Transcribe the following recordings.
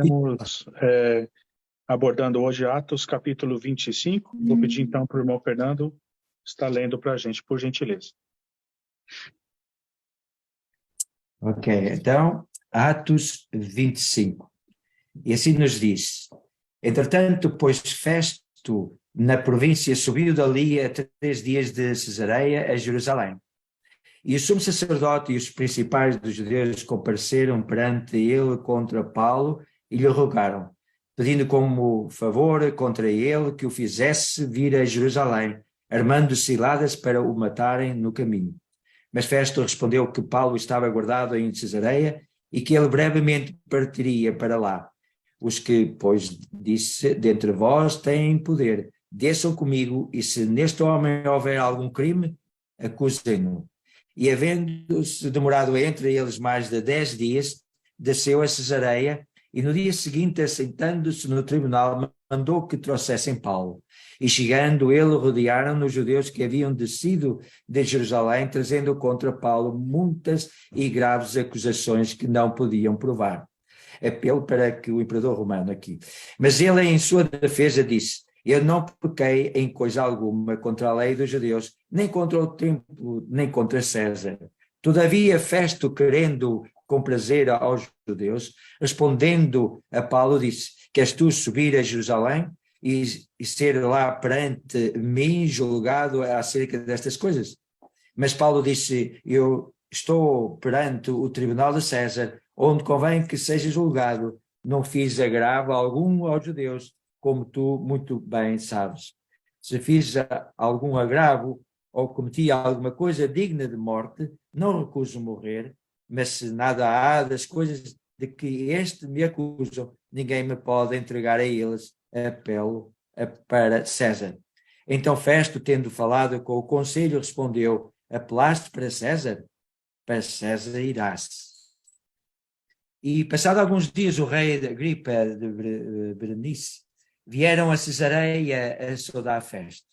Estaremos abordando hoje Atos, capítulo 25. Vou pedir então para o irmão Fernando estar lendo para a gente, por gentileza. Ok, então, Atos 25. E assim nos diz: entretanto, pois Festo, na província, subiu dali a 3 dias de Cesareia a Jerusalém. E o sumo sacerdote e os principais dos judeus compareceram perante ele contra Paulo e lhe rogaram, pedindo como favor contra ele que o fizesse vir a Jerusalém, armando ciladas para o matarem no caminho. Mas Festo respondeu que Paulo estava guardado em Cesareia e que ele brevemente partiria para lá. Os que, pois, disse, dentre vós têm poder, desçam comigo, e se neste homem houver algum crime, acusem-no. E havendo-se demorado entre eles mais de 10 dias, desceu a Cesareia, e no dia seguinte, assentando-se no tribunal, mandou que trouxessem Paulo. E chegando ele, rodearam-no os judeus que haviam descido de Jerusalém, trazendo contra Paulo muitas e graves acusações que não podiam provar. Apelo para que o imperador romano aqui. Mas ele, em sua defesa, disse: eu não pequei em coisa alguma contra a lei dos judeus, nem contra o templo, nem contra César. Todavia, Festo, querendo comprazer aos judeus, respondendo a Paulo, disse: queres tu subir a Jerusalém e ser lá perante mim julgado acerca destas coisas? Mas Paulo disse: eu estou perante o tribunal de César, onde convém que seja julgado. Não fiz agravo algum aos judeus, como tu muito bem sabes. Se fiz algum agravo ou cometi alguma coisa digna de morte, não recuso morrer, mas se nada há das coisas de que este me acusam, ninguém me pode entregar a eles. Apelo para César. Então Festo, tendo falado com o conselho, respondeu: apelaste para César? Para César irás. E passado alguns dias o rei de Agripa de Berenice vieram a Cesareia a saudar Festo.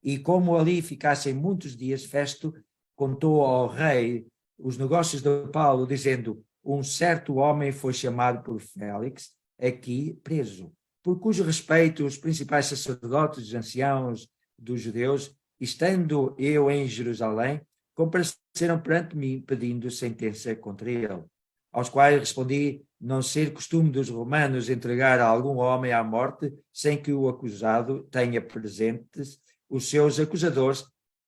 E como ali ficassem muitos dias, Festo contou ao rei os negócios de Paulo, dizendo: um certo homem foi chamado por Félix aqui preso, por cujo respeito os principais sacerdotes e anciãos dos judeus, estando eu em Jerusalém, compareceram perante mim pedindo sentença contra ele. Aos quais respondi não ser costume dos romanos entregar algum homem à morte sem que o acusado tenha presentes os seus acusadores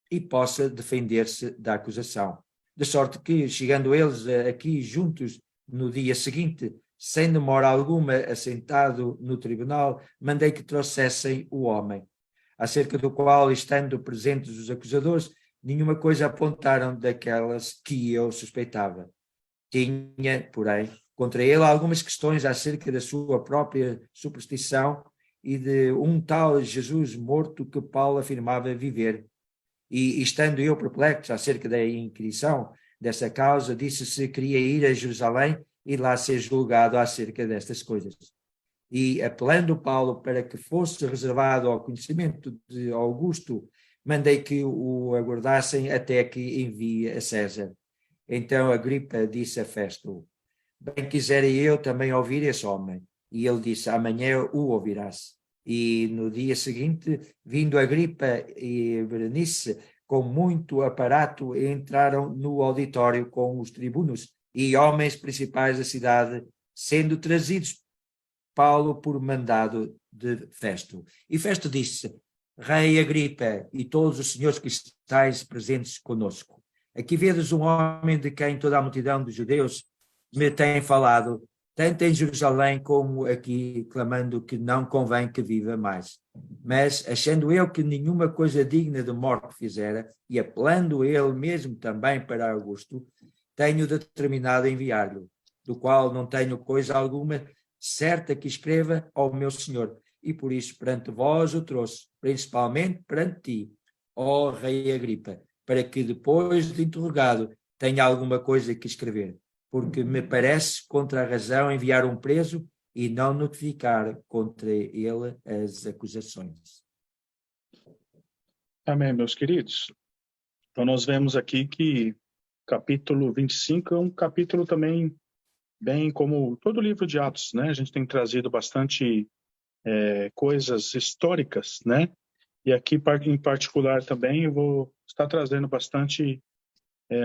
e possa defender-se da acusação. De sorte que, chegando eles aqui juntos no dia seguinte, sem demora alguma, assentado no tribunal, mandei que trouxessem o homem, acerca do qual, estando presentes os acusadores, nenhuma coisa apontaram daquelas que eu suspeitava. Tinha, porém, contra ele algumas questões acerca da sua própria superstição e de um tal Jesus morto que Paulo afirmava viver. E estando eu perplexo acerca da inquirição dessa causa, disse se queria ir a Jerusalém e lá ser julgado acerca destas coisas. E apelando Paulo para que fosse reservado ao conhecimento de Augusto, mandei que o aguardassem até que envie a César. Então Agripa disse a Festo: bem quisera eu também ouvir esse homem. E ele disse: amanhã o ouvirás. E no dia seguinte, vindo Agripa e Berenice, com muito aparato, entraram no auditório com os tribunos e homens principais da cidade, sendo trazidos Paulo por mandado de Festo. E Festo disse: Rei Agripa e todos os senhores que estáis presentes conosco, aqui vedes um homem de quem toda a multidão dos judeus me tem falado, tanto em Jerusalém como aqui, clamando que não convém que viva mais. Mas, achando eu que nenhuma coisa digna de morte fizera, e apelando ele mesmo também para Augusto, tenho determinado enviar-lhe, do qual não tenho coisa alguma certa que escreva ao meu senhor, e por isso perante vós o trouxe, principalmente perante ti, ó rei Agripa, para que depois de interrogado tenha alguma coisa que escrever, porque me parece contra a razão enviar um preso e não notificar contra ele as acusações. Amém, meus queridos. Então nós vemos aqui que capítulo 25 é um capítulo também bem como todo o livro de Atos, né? A gente tem trazido bastante coisas históricas, né? E aqui, em particular, também eu vou estar trazendo bastante,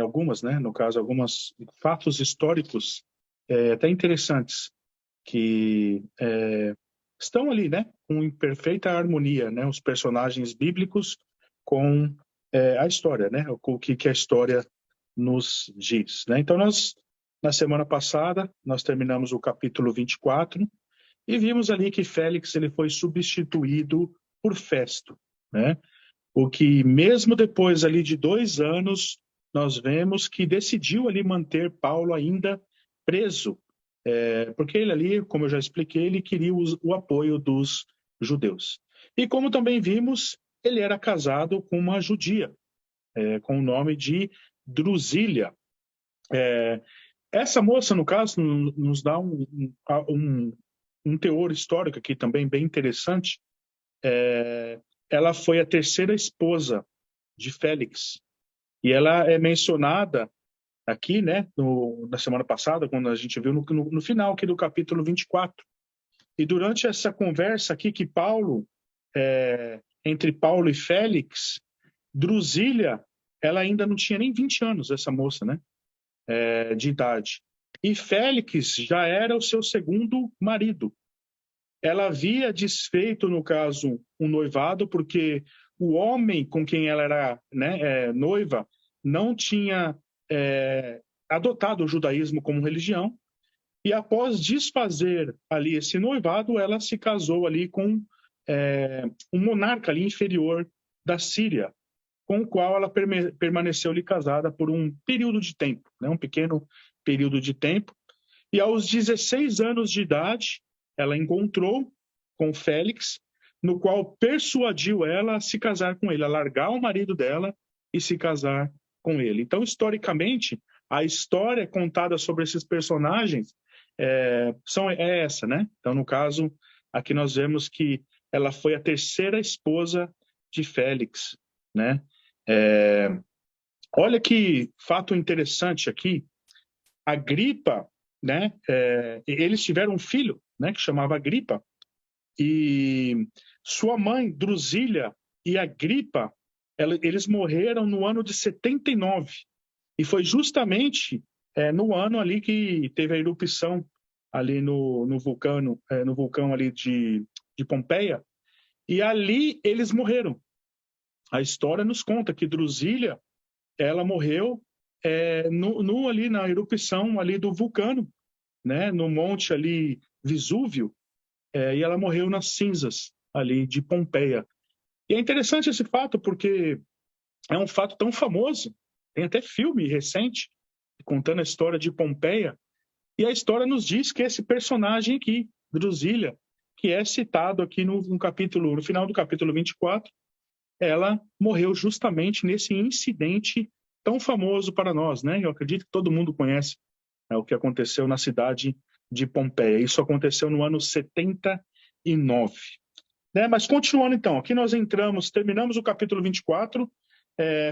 algumas, né? No caso, alguns fatos históricos até interessantes, que estão ali, né? Com perfeita harmonia, né? Os personagens bíblicos com a história, né? O que a história nos diz, né? Então, na semana passada, nós terminamos o capítulo 24 e vimos ali que Félix ele foi substituído por Festo, né? O que, mesmo depois ali de 2 anos, nós vemos que decidiu ali manter Paulo ainda preso, porque ele ali, como eu já expliquei, ele queria o apoio dos judeus. E como também vimos, ele era casado com uma judia, com o nome de Drusília. Essa moça, no caso, nos dá um teor histórico aqui também bem interessante. Ela foi a terceira esposa de Félix, e ela é mencionada aqui, né, na semana passada, quando a gente viu no final aqui do capítulo 24. E durante essa conversa aqui que entre Paulo e Félix, Drusília, ela ainda não tinha nem 20 anos, essa moça, né, de idade. E Félix já era o seu segundo marido. Ela havia desfeito, no caso, um noivado, porque o homem com quem ela era, né, noiva não tinha adotado o judaísmo como religião, e após desfazer ali esse noivado, ela se casou ali com um monarca ali inferior da Síria, com o qual ela permaneceu ali casada por um período de tempo, né, um pequeno período de tempo. E aos 16 anos de idade, ela encontrou com Félix, no qual persuadiu ela a se casar com ele, a largar o marido dela e se casar com ele. Então, historicamente, a história contada sobre esses personagens é essa, né? Então, no caso, aqui nós vemos que ela foi a terceira esposa de Félix, né? Olha que fato interessante aqui. Agripa, né? Eles tiveram um filho, né? Que chamava Agripa, e sua mãe, Drusília, e Agripa, eles morreram no ano de 79. E foi justamente no ano ali que teve a erupção ali no vulcão ali de Pompeia, e ali eles morreram. A história nos conta que Drusília, ela morreu ali na erupção ali do vulcano, né, no monte ali Vesúvio, e ela morreu nas cinzas ali de Pompeia. E é interessante esse fato porque é um fato tão famoso, tem até filme recente contando a história de Pompeia, e a história nos diz que esse personagem aqui, Drusília, que é citado aqui no final do capítulo 24, ela morreu justamente nesse incidente tão famoso para nós, né? Eu acredito que todo mundo conhece o que aconteceu na cidade de Pompeia. Isso aconteceu no ano 79. Né? Mas continuando então, aqui nós terminamos o capítulo 24,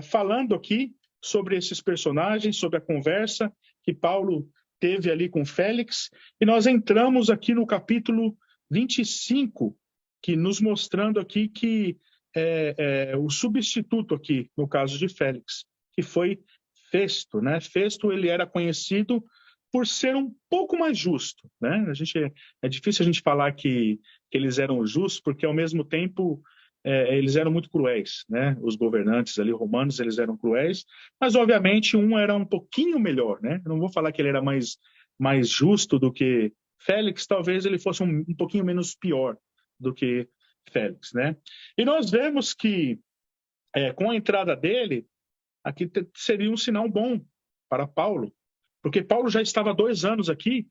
falando aqui sobre esses personagens, sobre a conversa que Paulo teve ali com Félix, e nós entramos aqui no capítulo 25, que nos mostrando aqui que o substituto aqui, no caso de Félix, que foi Festo, né? Festo, ele era conhecido por ser um pouco mais justo, né? É difícil a gente falar que eles eram justos, porque ao mesmo tempo eles eram muito cruéis, né? Os governantes ali romanos, eles eram cruéis, mas obviamente um era um pouquinho melhor, né? Eu não vou falar que ele era mais justo do que Félix, talvez ele fosse um pouquinho menos pior do que Félix, né? E nós vemos que com a entrada dele, aqui seria um sinal bom para Paulo, porque Paulo já estava há 2 anos aqui,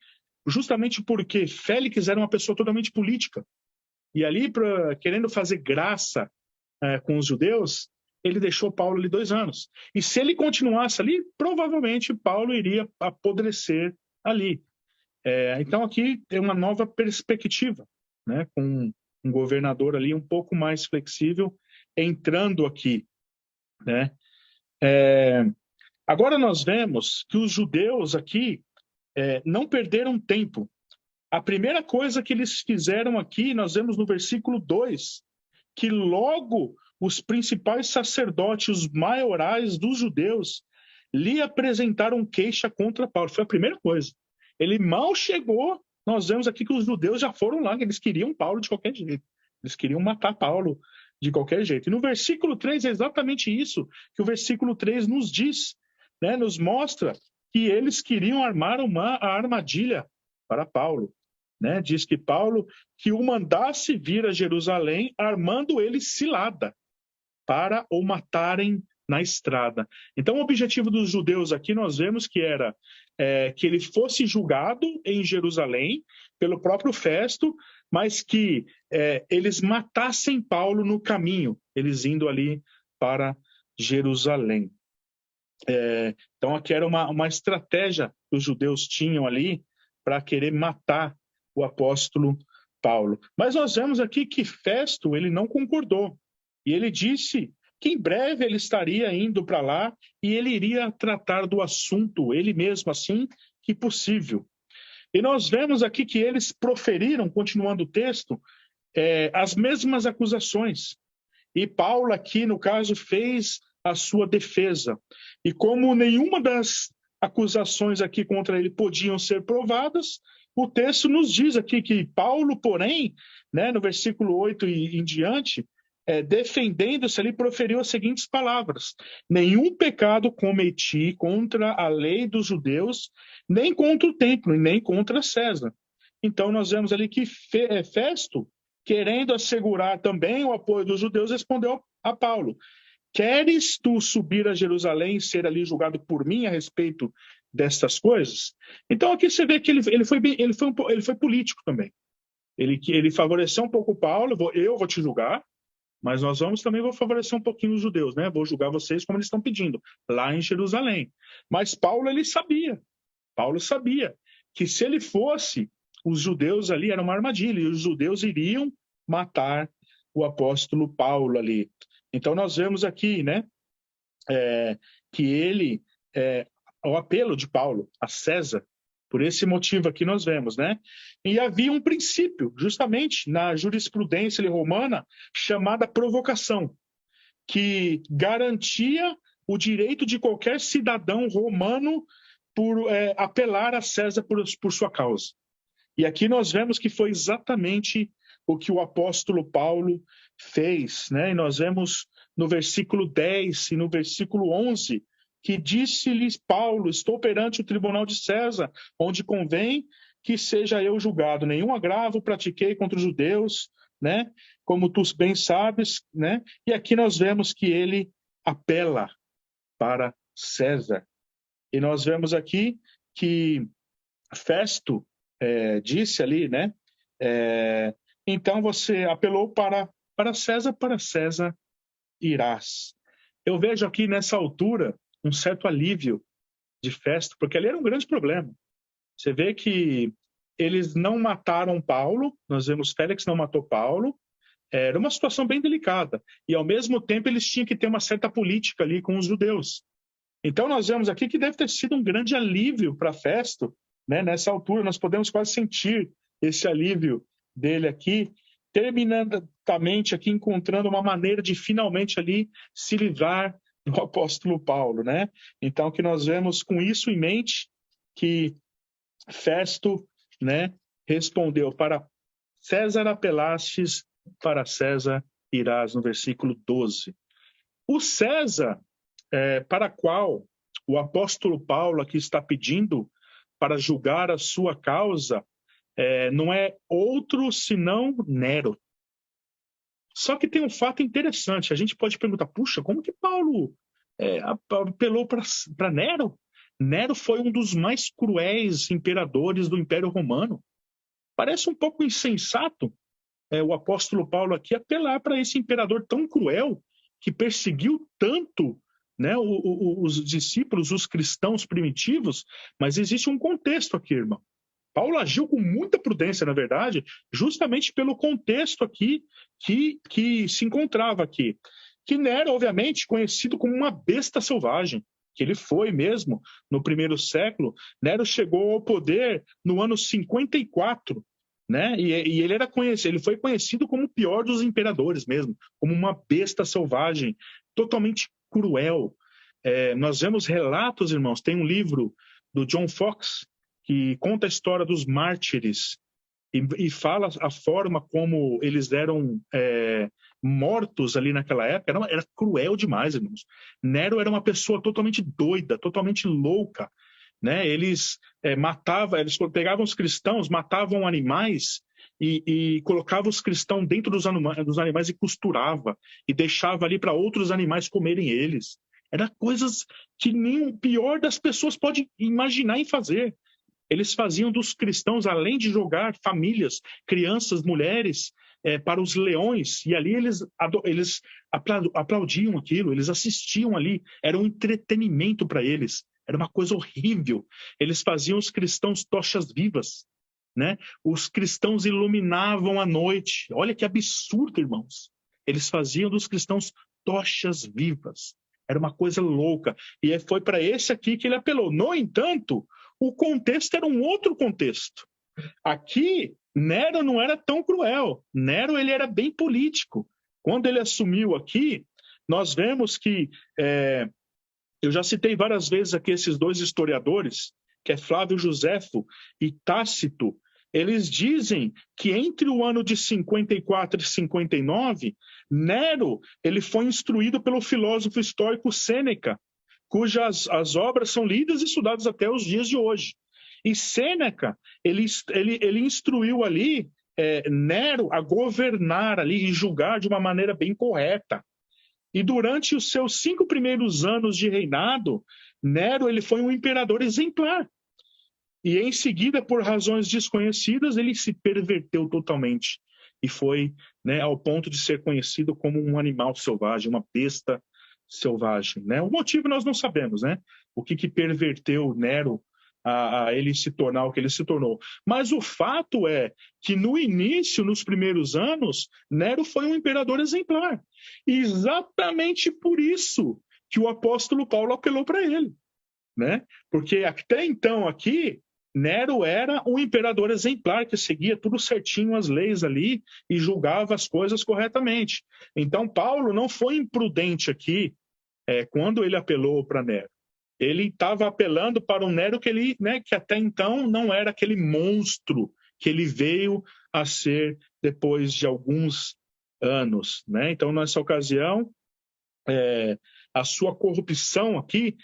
justamente porque Félix era uma pessoa totalmente política. E ali, querendo fazer graça com os judeus, ele deixou Paulo ali 2 anos. E se ele continuasse ali, provavelmente Paulo iria apodrecer ali. Então aqui tem uma nova perspectiva, né? Com um governador ali um pouco mais flexível entrando aqui, né? Agora nós vemos que os judeus aqui, não perderam tempo. A primeira coisa que eles fizeram aqui, nós vemos no versículo 2, que logo os principais sacerdotes, os maiorais dos judeus, lhe apresentaram queixa contra Paulo. Foi a primeira coisa. Ele mal chegou, nós vemos aqui que os judeus já foram lá, que eles queriam Paulo de qualquer jeito. Eles queriam matar Paulo de qualquer jeito. E no versículo 3 é exatamente isso que o versículo 3 nos diz, né? Nos mostra que eles queriam armar uma armadilha para Paulo. Né? Diz que Paulo que o mandasse vir a Jerusalém, armando ele cilada, para o matarem na estrada. Então, o objetivo dos judeus aqui nós vemos que era que ele fosse julgado em Jerusalém pelo próprio Festo, mas que eles matassem Paulo no caminho, eles indo ali para Jerusalém. Então, aqui era uma estratégia que os judeus tinham ali para querer matar o apóstolo Paulo. Mas nós vemos aqui que Festo ele não concordou. E ele disse que em breve ele estaria indo para lá e ele iria tratar do assunto, ele mesmo, assim que possível. E nós vemos aqui que eles proferiram, continuando o texto, as mesmas acusações. E Paulo aqui, no caso, fez a sua defesa. E como nenhuma das acusações aqui contra ele podiam ser provadas, o texto nos diz aqui que Paulo, porém, né, no versículo 8 e em diante, defendendo-se ali, proferiu as seguintes palavras: nenhum pecado cometi contra a lei dos judeus, nem contra o templo, e nem contra César. Então nós vemos ali que Festo, querendo assegurar também o apoio dos judeus, respondeu a Paulo: queres tu subir a Jerusalém e ser ali julgado por mim a respeito destas coisas? Então aqui você vê que ele foi político também. Ele favoreceu um pouco Paulo. Eu vou te julgar, mas nós vou favorecer um pouquinho os judeus, né? Vou julgar vocês como eles estão pedindo, lá em Jerusalém. Mas Paulo sabia que se ele fosse, os judeus ali era uma armadilha, e os judeus iriam matar o apóstolo Paulo ali. Então nós vemos aqui, né, que ele, o apelo de Paulo a César, por esse motivo aqui nós vemos, né? E havia um princípio, justamente, na jurisprudência romana, chamada provocação, que garantia o direito de qualquer cidadão romano por apelar a César por sua causa. E aqui nós vemos que foi exatamente o que o apóstolo Paulo fez, né? E nós vemos no versículo 10 e no versículo 11, que disse-lhes Paulo: estou perante o tribunal de César, onde convém que seja eu julgado. Nenhum agravo pratiquei contra os judeus, né? Como tu bem sabes, né? E aqui nós vemos que ele apela para César. E nós vemos aqui que Festo disse ali, né? Então você apelou para César irás. Eu vejo aqui nessa altura um certo alívio de Festo, porque ali era um grande problema. Você vê que eles não mataram Paulo, nós vemos Félix não matou Paulo, era uma situação bem delicada, e ao mesmo tempo eles tinham que ter uma certa política ali com os judeus. Então nós vemos aqui que deve ter sido um grande alívio para Festo, né? Nessa altura nós podemos quase sentir esse alívio dele aqui, terminantemente aqui encontrando uma maneira de finalmente ali se livrar do apóstolo Paulo, né? Então que nós vemos com isso em mente que Festo, né, respondeu: para César apelastes, para César irás, no versículo 12. O César, para qual o apóstolo Paulo aqui está pedindo para julgar a sua causa, não é outro senão Nero. Só que tem um fato interessante. A gente pode perguntar: puxa, como que Paulo apelou para Nero? Nero foi um dos mais cruéis imperadores do Império Romano. Parece um pouco insensato o apóstolo Paulo aqui apelar para esse imperador tão cruel, que perseguiu tanto, né, os discípulos, os cristãos primitivos. Mas existe um contexto aqui, irmão. Paulo agiu com muita prudência, na verdade, justamente pelo contexto aqui que se encontrava aqui. Que Nero, obviamente, conhecido como uma besta selvagem. que ele foi mesmo no primeiro século. Nero chegou ao poder no ano 54, né? E ele foi conhecido como o pior dos imperadores mesmo, como uma besta selvagem, totalmente cruel. Nós vemos relatos, irmãos, tem um livro do John Fox que conta a história dos mártires e fala a forma como eles eram mortos ali naquela época. Era cruel demais, irmãos. Nero era uma pessoa totalmente doida, totalmente louca, né? Eles pegavam os cristãos, matavam animais e colocavam os cristãos dentro dos animais e costurava e deixava ali para outros animais comerem eles. Era coisas que nem o pior das pessoas pode imaginar em fazer. Eles faziam dos cristãos, além de jogar famílias, crianças, mulheres, para os leões, e ali eles aplaudiam aquilo, eles assistiam ali, era um entretenimento para eles, era uma coisa horrível. Eles faziam os cristãos tochas vivas, né? Os cristãos iluminavam a noite. Olha que absurdo, irmãos. Eles faziam dos cristãos tochas vivas. Era uma coisa louca. E foi para esse aqui que ele apelou. No entanto, o contexto era um outro contexto. Aqui, Nero não era tão cruel. Nero ele era bem político. Quando ele assumiu aqui, nós vemos que... eu já citei várias vezes aqui esses dois historiadores, que é Flávio Joséfo e Tácito. Eles dizem que entre o ano de 54 e 59, Nero ele foi instruído pelo filósofo estoico Sêneca, cujas as obras são lidas e estudadas até os dias de hoje. E Sêneca, ele instruiu ali Nero a governar ali e julgar de uma maneira bem correta. E durante os seus 5 primeiros anos de reinado, Nero ele foi um imperador exemplar. E em seguida, por razões desconhecidas, ele se perverteu totalmente. E foi, né, ao ponto de ser conhecido como um animal selvagem, uma besta selvagem, né? O motivo nós não sabemos, né? O que perverteu Nero a ele se tornar o que ele se tornou. Mas o fato é que no início, nos primeiros anos, Nero foi um imperador exemplar. E exatamente por isso que o apóstolo Paulo apelou para ele, né? Porque até então aqui, Nero era um imperador exemplar que seguia tudo certinho as leis ali e julgava as coisas corretamente. Então Paulo não foi imprudente aqui quando ele apelou para Nero. Ele estava apelando para um Nero que até então não era aquele monstro que ele veio a ser depois de alguns anos, né? Então, nessa ocasião, a sua corrupção aqui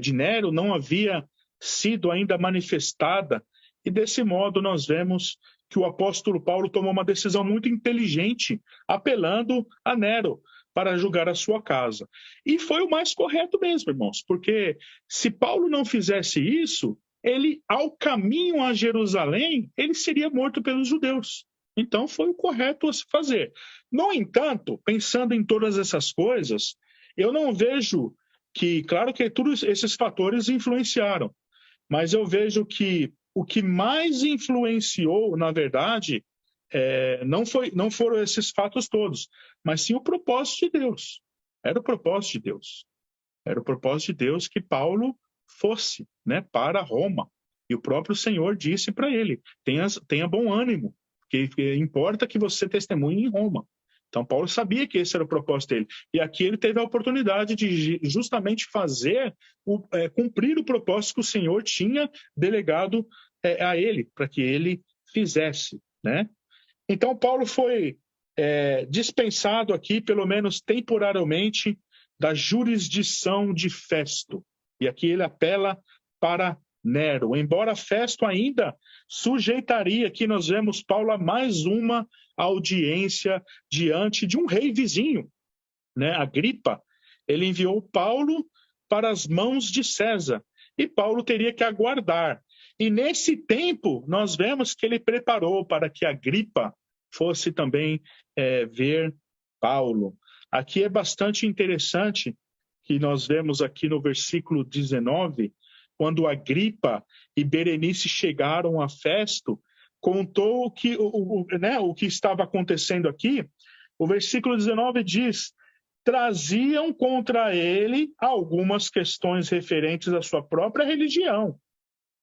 de Nero não havia sido ainda manifestada, e desse modo nós vemos que o apóstolo Paulo tomou uma decisão muito inteligente, apelando a Nero para julgar a sua casa. E foi o mais correto mesmo, irmãos, porque se Paulo não fizesse isso, ele, ao caminho a Jerusalém, ele seria morto pelos judeus. Então foi o correto a se fazer. No entanto, pensando em todas essas coisas, eu não vejo que, claro que todos esses fatores influenciaram, mas eu vejo que o que mais influenciou, na verdade, não foram esses fatos todos, mas sim o propósito de Deus. Era o propósito de Deus. Era o propósito de Deus que Paulo fosse, né, para Roma. E o próprio Senhor disse para ele, tenha bom ânimo, porque importa que você testemunhe em Roma. Então Paulo sabia que esse era o propósito dele. E aqui ele teve a oportunidade de justamente cumprir o propósito que o Senhor tinha delegado a ele, para que ele fizesse, né? Então Paulo foi dispensado aqui, pelo menos temporariamente, da jurisdição de Festo. E aqui ele apela para Nero. Embora Festo ainda sujeitaria, aqui nós vemos Paulo a mais uma audiência diante de um rei vizinho, né? Agripa. Ele enviou Paulo para as mãos de César, e Paulo teria que aguardar. E nesse tempo, nós vemos que ele preparou para que Agripa fosse também ver Paulo. Aqui é bastante interessante que nós vemos aqui no versículo 19, quando Agripa e Berenice chegaram a Festo, contou o que estava acontecendo aqui. O versículo 19 diz: traziam contra ele algumas questões referentes à sua própria religião,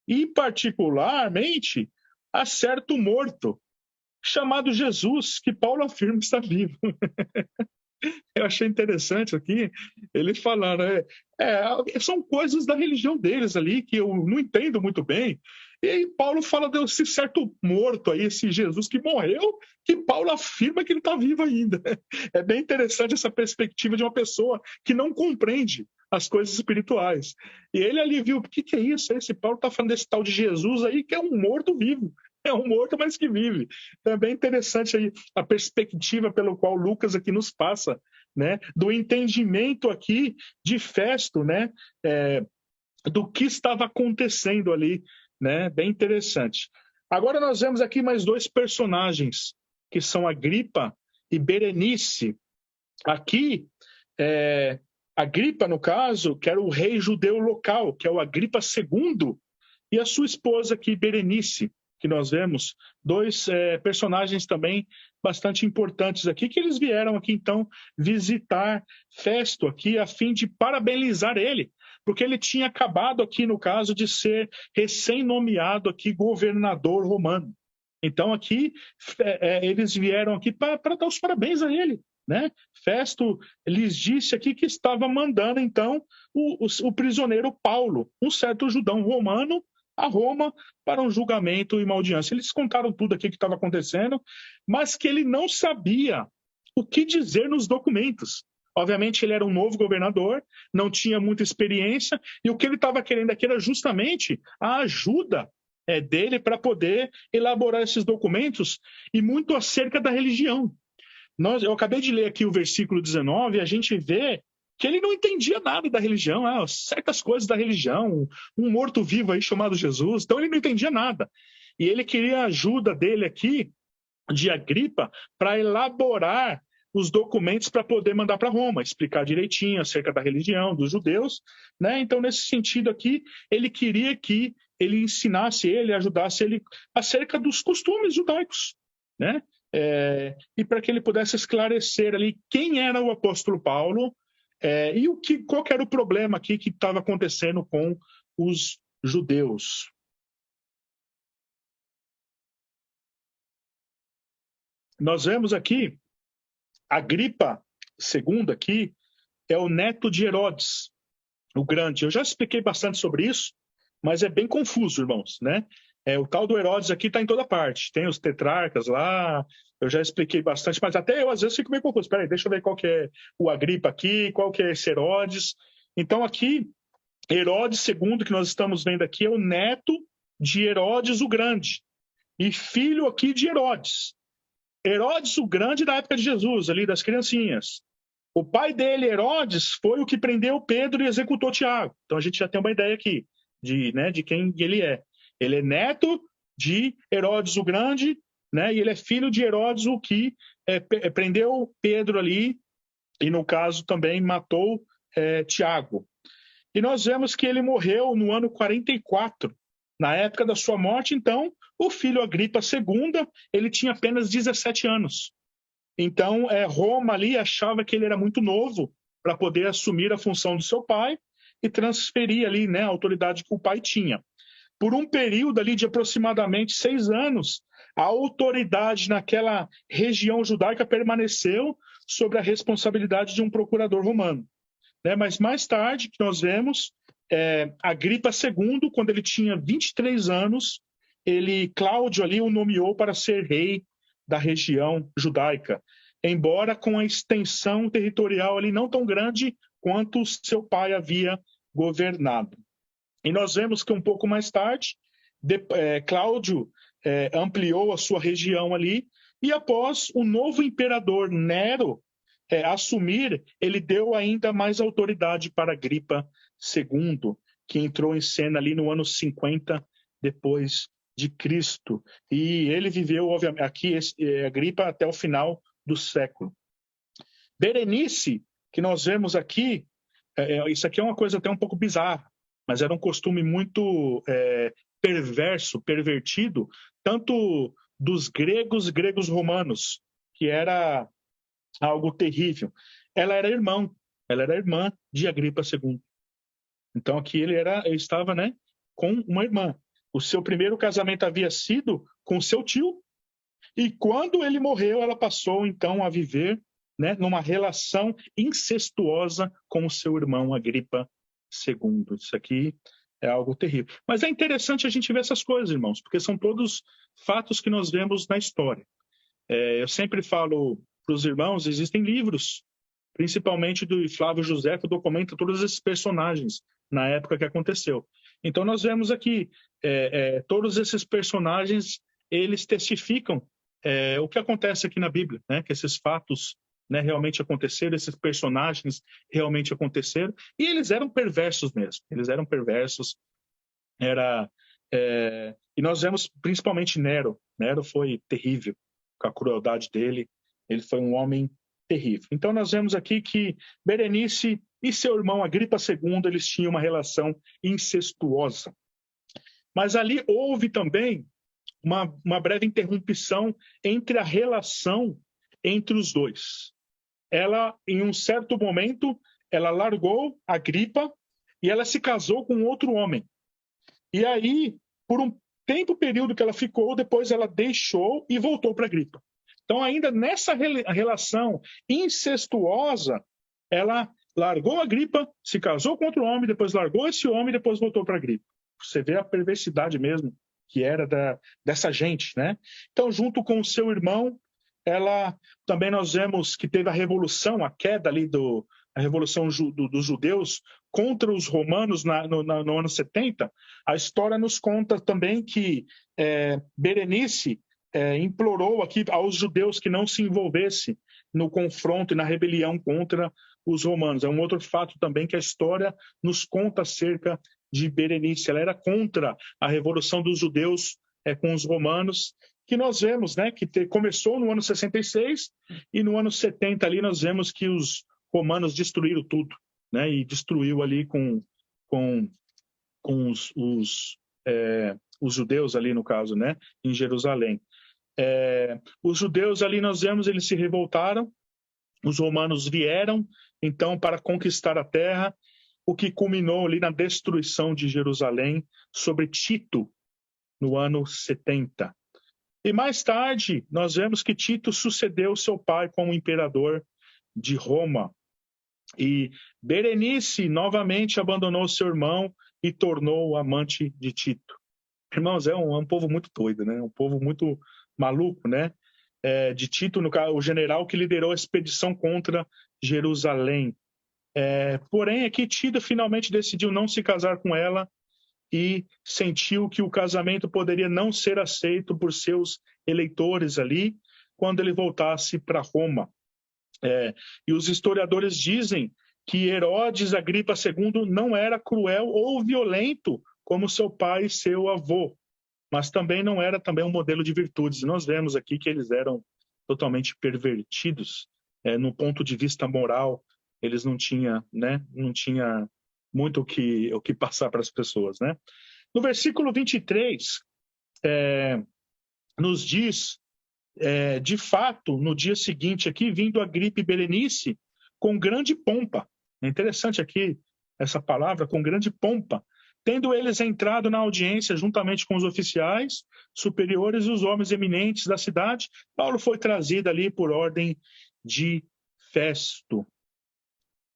e particularmente a certo morto, chamado Jesus, que Paulo afirma estar vivo. Eu achei interessante aqui, ele falando, são coisas da religião deles ali, que eu não entendo muito bem. E aí Paulo fala desse certo morto aí, esse Jesus que morreu, que Paulo afirma que ele está vivo ainda. É bem interessante essa perspectiva de uma pessoa que não compreende as coisas espirituais. E ele ali viu, o que é isso? Esse Paulo está falando desse tal de Jesus aí, que é um morto vivo. É um morto, mas que vive. Então é bem interessante aí a perspectiva pelo qual Lucas aqui nos passa, né, do entendimento aqui de Festo, né, do que estava acontecendo ali, né, bem interessante. Agora nós vemos aqui mais dois personagens, que são Agripa e Berenice. Aqui, Agripa, no caso, que era o rei judeu local, que é o Agripa II, e a sua esposa aqui, Berenice, que nós vemos, dois personagens também bastante importantes aqui, que eles vieram aqui, então, visitar Festo aqui, a fim de parabenizar ele, porque ele tinha acabado aqui, no caso, de ser recém-nomeado aqui governador romano. Então, aqui, eles vieram aqui para dar os parabéns a ele, né? Festo lhes disse aqui que estava mandando, então, o prisioneiro Paulo, um certo judeu romano, a Roma para um julgamento e uma audiência. Eles contaram tudo aqui que estava acontecendo, mas que ele não sabia o que dizer nos documentos. Obviamente, ele era um novo governador, não tinha muita experiência, e o que ele estava querendo aqui era justamente a ajuda dele para poder elaborar esses documentos, e muito acerca da religião. Eu acabei de ler aqui o versículo 19, e a gente vê que ele não entendia nada da religião, certas coisas da religião, um morto-vivo aí chamado Jesus, então ele não entendia nada. E ele queria a ajuda dele aqui, de Agripa, para elaborar os documentos para poder mandar para Roma, explicar direitinho acerca da religião, dos judeus, né? Então, nesse sentido aqui, ele queria que ele ensinasse ele, ajudasse ele acerca dos costumes judaicos, né? E para que ele pudesse esclarecer ali quem era o apóstolo Paulo, e qual que era o problema aqui que estava acontecendo com os judeus. Nós vemos aqui, Agripa II aqui, é o neto de Herodes, o Grande. Eu já expliquei bastante sobre isso, mas é bem confuso, irmãos, né? O tal do Herodes aqui está em toda parte. Tem os tetrarcas lá, eu já expliquei bastante, mas até eu às vezes fico meio confuso. Espera aí, deixa eu ver qual que é o Agripa aqui, qual que é esse Herodes. Então aqui, Herodes II, que nós estamos vendo aqui, é o neto de Herodes o Grande e filho aqui de Herodes. Herodes o Grande da época de Jesus, ali das criancinhas. O pai dele, Herodes, foi o que prendeu Pedro e executou Tiago. Então a gente já tem uma ideia aqui de quem ele é. Ele é neto de Herodes o Grande, né? E ele é filho de Herodes, o que prendeu Pedro ali, e no caso também matou Tiago. E nós vemos que ele morreu no ano 44. Na época da sua morte, então, o filho Agripa II, ele tinha apenas 17 anos. Então, Roma ali achava que ele era muito novo para poder assumir a função do seu pai e transferir ali, né, a autoridade que o pai tinha. Por um período ali de aproximadamente 6 anos, a autoridade naquela região judaica permaneceu sob a responsabilidade de um procurador romano. Né? Mas mais tarde, que nós vemos, Agripa II, quando ele tinha 23 anos, Cláudio ali o nomeou para ser rei da região judaica, embora com a extensão territorial ali não tão grande quanto seu pai havia governado. E nós vemos que um pouco mais tarde, Cláudio ampliou a sua região ali, e após o novo imperador Nero assumir, ele deu ainda mais autoridade para Agripa II, que entrou em cena ali no ano 50 depois de Cristo. E ele viveu, obviamente, aqui Agripa até o final do século. Berenice, que nós vemos aqui, isso aqui é uma coisa até um pouco bizarra, mas era um costume muito perverso, pervertido, tanto dos gregos romanos, que era algo terrível. ela era irmã de Agripa II. Então aqui ele estava, né, com uma irmã. O seu primeiro casamento havia sido com seu tio, e quando ele morreu, ela passou então a viver, né, numa relação incestuosa com o seu irmão Agripa II. Isso aqui é algo terrível. Mas é interessante a gente ver essas coisas, irmãos, porque são todos fatos que nós vemos na história. Eu sempre falo para os irmãos, existem livros, principalmente do Flávio José, que documenta todos esses personagens na época que aconteceu. Então nós vemos aqui, todos esses personagens, eles testificam o que acontece aqui na Bíblia, né? Que esses fatos, né, realmente aconteceram, esses personagens realmente aconteceram, e eles eram perversos mesmo, eles eram perversos, e nós vemos principalmente Nero. Nero foi terrível com a crueldade dele, ele foi um homem terrível. Então nós vemos aqui que Berenice e seu irmão Agripa II, eles tinham uma relação incestuosa. Mas ali houve também uma breve interrupção entre a relação entre os dois. Ela, em um certo momento, ela largou Agripa e ela se casou com outro homem. E aí, por um período que ela ficou, depois ela deixou e voltou para Agripa. Então, ainda nessa relação incestuosa, ela largou Agripa, se casou com outro homem, depois largou esse homem e depois voltou para Agripa. Você vê a perversidade mesmo que era dessa gente, né? Então, junto com o seu irmão, ela também nós vemos que teve a revolução, a queda ali a revolução dos judeus contra os romanos no ano 70. A história nos conta também que Berenice implorou aqui aos judeus que não se envolvessem no confronto e na rebelião contra os romanos. É um outro fato também que a história nos conta acerca de Berenice. Ela era contra a revolução dos judeus com os romanos, que nós vemos, né, que começou no ano 66 e no ano 70 ali nós vemos que os romanos destruíram tudo, né, e destruiu ali com os judeus ali no caso, né, em Jerusalém. Os judeus ali nós vemos, eles se revoltaram, os romanos vieram então para conquistar a terra, o que culminou ali na destruição de Jerusalém sobre Tito no ano 70. E mais tarde, nós vemos que Tito sucedeu seu pai como imperador de Roma. E Berenice novamente abandonou seu irmão e tornou amante de Tito. Irmãos, é um povo muito doido, né? Um povo muito maluco, né? De Tito, no caso, o general que liderou a expedição contra Jerusalém. Porém, aqui Tito finalmente decidiu não se casar com ela e sentiu que o casamento poderia não ser aceito por seus eleitores ali quando ele voltasse para Roma. E os historiadores dizem que Herodes Agripa II não era cruel ou violento como seu pai e seu avô, mas também não era também um modelo de virtudes. Nós vemos aqui que eles eram totalmente pervertidos no ponto de vista moral. Eles não tinham, né, muito o que passar para as pessoas, né? No versículo 23, nos diz, de fato, no dia seguinte aqui, vindo Agripa e Berenice com grande pompa. É interessante aqui essa palavra, com grande pompa. Tendo eles entrado na audiência juntamente com os oficiais superiores e os homens eminentes da cidade, Paulo foi trazido ali por ordem de Festo.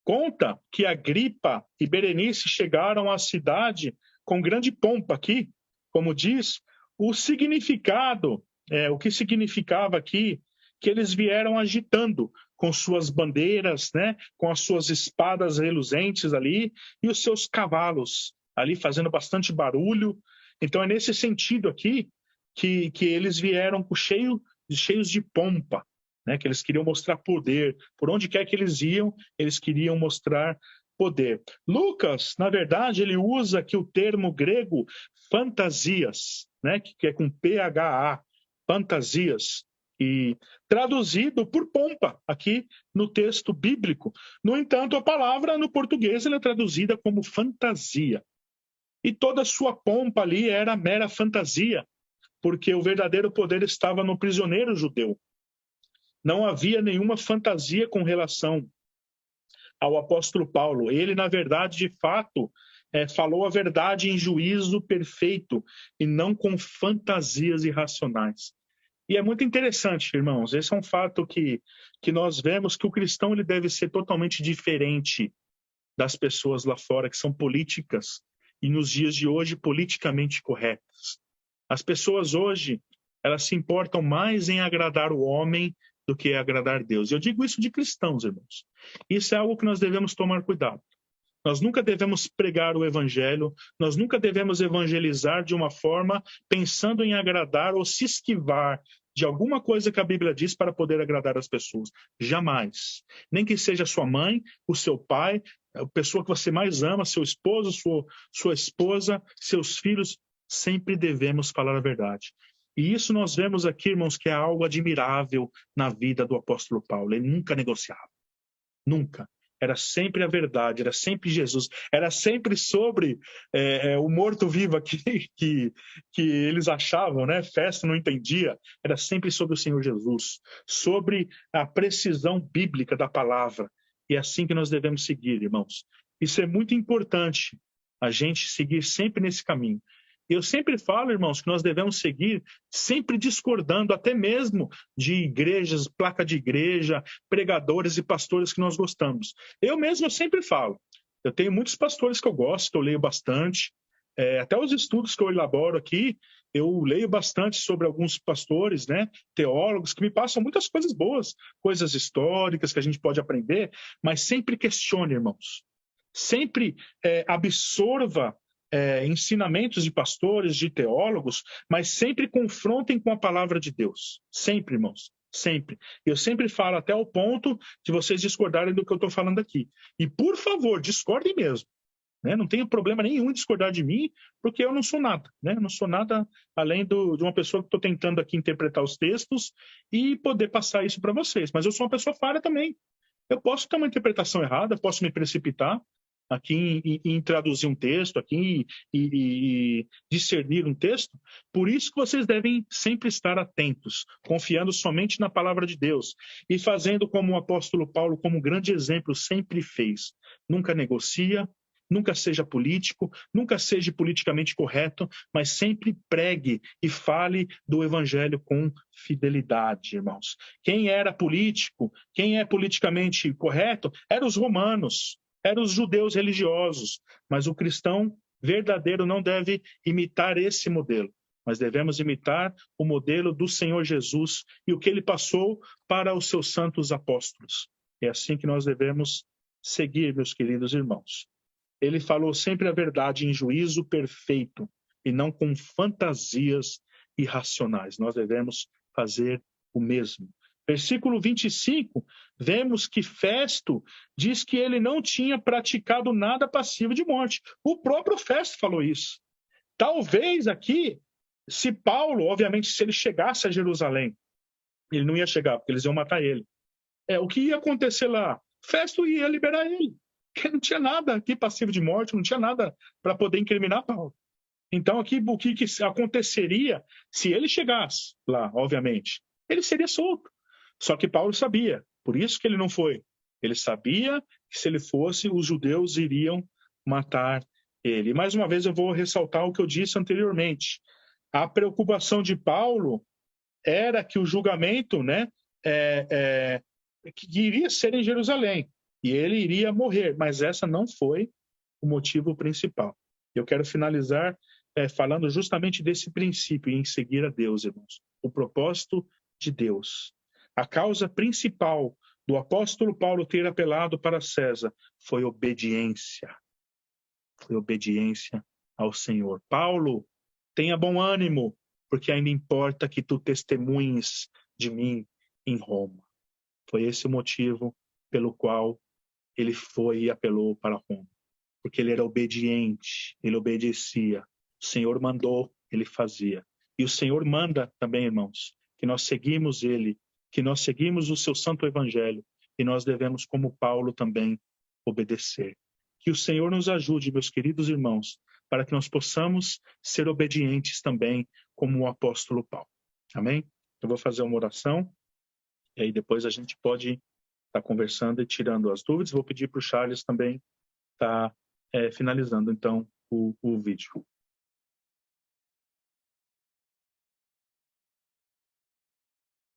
Conta que Agripa e Berenice chegaram à cidade com grande pompa aqui, como diz, o significado, o que significava aqui, que eles vieram agitando com suas bandeiras, né, com as suas espadas reluzentes ali, e os seus cavalos ali fazendo bastante barulho. Então é nesse sentido aqui que eles vieram cheios de pompa, né, que eles queriam mostrar poder. Por onde quer que eles iam, eles queriam mostrar poder. Lucas, na verdade, ele usa aqui o termo grego fantasias, né, que é com PHA, fantasias, e traduzido por pompa aqui no texto bíblico. No entanto, a palavra no português ela é traduzida como fantasia. E toda a sua pompa ali era mera fantasia, porque o verdadeiro poder estava no prisioneiro judeu. Não havia nenhuma fantasia com relação ao apóstolo Paulo. Ele, na verdade, de fato, falou a verdade em juízo perfeito e não com fantasias irracionais. E é muito interessante, irmãos, esse é um fato que nós vemos que o cristão ele deve ser totalmente diferente das pessoas lá fora que são políticas e nos dias de hoje politicamente corretas. As pessoas hoje, elas se importam mais em agradar o homem do que agradar Deus. Eu digo isso de cristãos, irmãos. Isso é algo que nós devemos tomar cuidado. Nós nunca devemos pregar o evangelho, nós nunca devemos evangelizar de uma forma pensando em agradar ou se esquivar de alguma coisa que a Bíblia diz para poder agradar as pessoas. Jamais. Nem que seja sua mãe, o seu pai, a pessoa que você mais ama, seu esposo, sua esposa, seus filhos, sempre devemos falar a verdade. E isso nós vemos aqui, irmãos, que é algo admirável na vida do apóstolo Paulo. Ele nunca negociava. Nunca. Era sempre a verdade, era sempre Jesus, era sempre sobre o morto-vivo que eles achavam, né? Festa não entendia, era sempre sobre o Senhor Jesus, sobre a precisão bíblica da palavra. E é assim que nós devemos seguir, irmãos. Isso é muito importante, a gente seguir sempre nesse caminho. Eu sempre falo, irmãos, que nós devemos seguir sempre discordando, até mesmo de igrejas, placa de igreja, pregadores e pastores que nós gostamos. Eu mesmo sempre falo. Eu tenho muitos pastores que eu gosto, que eu leio bastante. Até os estudos que eu elaboro aqui, eu leio bastante sobre alguns pastores, né, teólogos, que me passam muitas coisas boas, coisas históricas que a gente pode aprender, mas sempre questione, irmãos. Sempre absorva ensinamentos de pastores, de teólogos, mas sempre confrontem com a palavra de Deus. Sempre, irmãos. Sempre. Eu sempre falo até o ponto de vocês discordarem do que eu estou falando aqui. E, por favor, discordem mesmo. Né? Não tenho problema nenhum em discordar de mim, porque eu não sou nada. Né? Eu não sou nada além de uma pessoa que estou tentando aqui interpretar os textos e poder passar isso para vocês. Mas eu sou uma pessoa falha também. Eu posso ter uma interpretação errada, posso me precipitar aqui em traduzir um texto, aqui e discernir um texto. Por isso que vocês devem sempre estar atentos, confiando somente na palavra de Deus e fazendo como o apóstolo Paulo, como grande exemplo, sempre fez. Nunca negocia, nunca seja político, nunca seja politicamente correto, mas sempre pregue e fale do evangelho com fidelidade, irmãos. Quem era político, quem é politicamente correto, eram os romanos, eram os judeus religiosos, mas o cristão verdadeiro não deve imitar esse modelo, mas devemos imitar o modelo do Senhor Jesus e o que ele passou para os seus santos apóstolos. É assim que nós devemos seguir, meus queridos irmãos. Ele falou sempre a verdade em juízo perfeito e não com fantasias irracionais. Nós devemos fazer o mesmo. Versículo 25, vemos que Festo diz que ele não tinha praticado nada passivo de morte. O próprio Festo falou isso. Talvez aqui, se Paulo, obviamente, se ele chegasse a Jerusalém, ele não ia chegar, porque eles iam matar ele. O que ia acontecer lá? Festo ia liberar ele. Porque não tinha nada aqui passivo de morte, não tinha nada para poder incriminar Paulo. Então, aqui, o que aconteceria se ele chegasse lá, obviamente? Ele seria solto. Só que Paulo sabia, por isso que ele não foi. Ele sabia que se ele fosse, os judeus iriam matar ele. E mais uma vez eu vou ressaltar o que eu disse anteriormente. A preocupação de Paulo era que o julgamento, né, que iria ser em Jerusalém. E ele iria morrer, mas essa não foi o motivo principal. Eu quero finalizar falando justamente desse princípio em seguir a Deus, irmãos. O propósito de Deus. A causa principal do apóstolo Paulo ter apelado para César foi obediência. Foi obediência ao Senhor. Paulo, tenha bom ânimo, porque ainda importa que tu testemunhes de mim em Roma. Foi esse o motivo pelo qual ele foi e apelou para Roma. Porque ele era obediente, ele obedecia. O Senhor mandou, ele fazia. E o Senhor manda também, irmãos, que nós seguimos ele, que nós seguimos o seu santo evangelho, e nós devemos, como Paulo, também obedecer. Que o Senhor nos ajude, meus queridos irmãos, para que nós possamos ser obedientes também, como o apóstolo Paulo. Amém? Eu vou fazer uma oração, e aí depois a gente pode tá conversando e tirando as dúvidas. Vou pedir para o Charles também estar finalizando, então, o vídeo.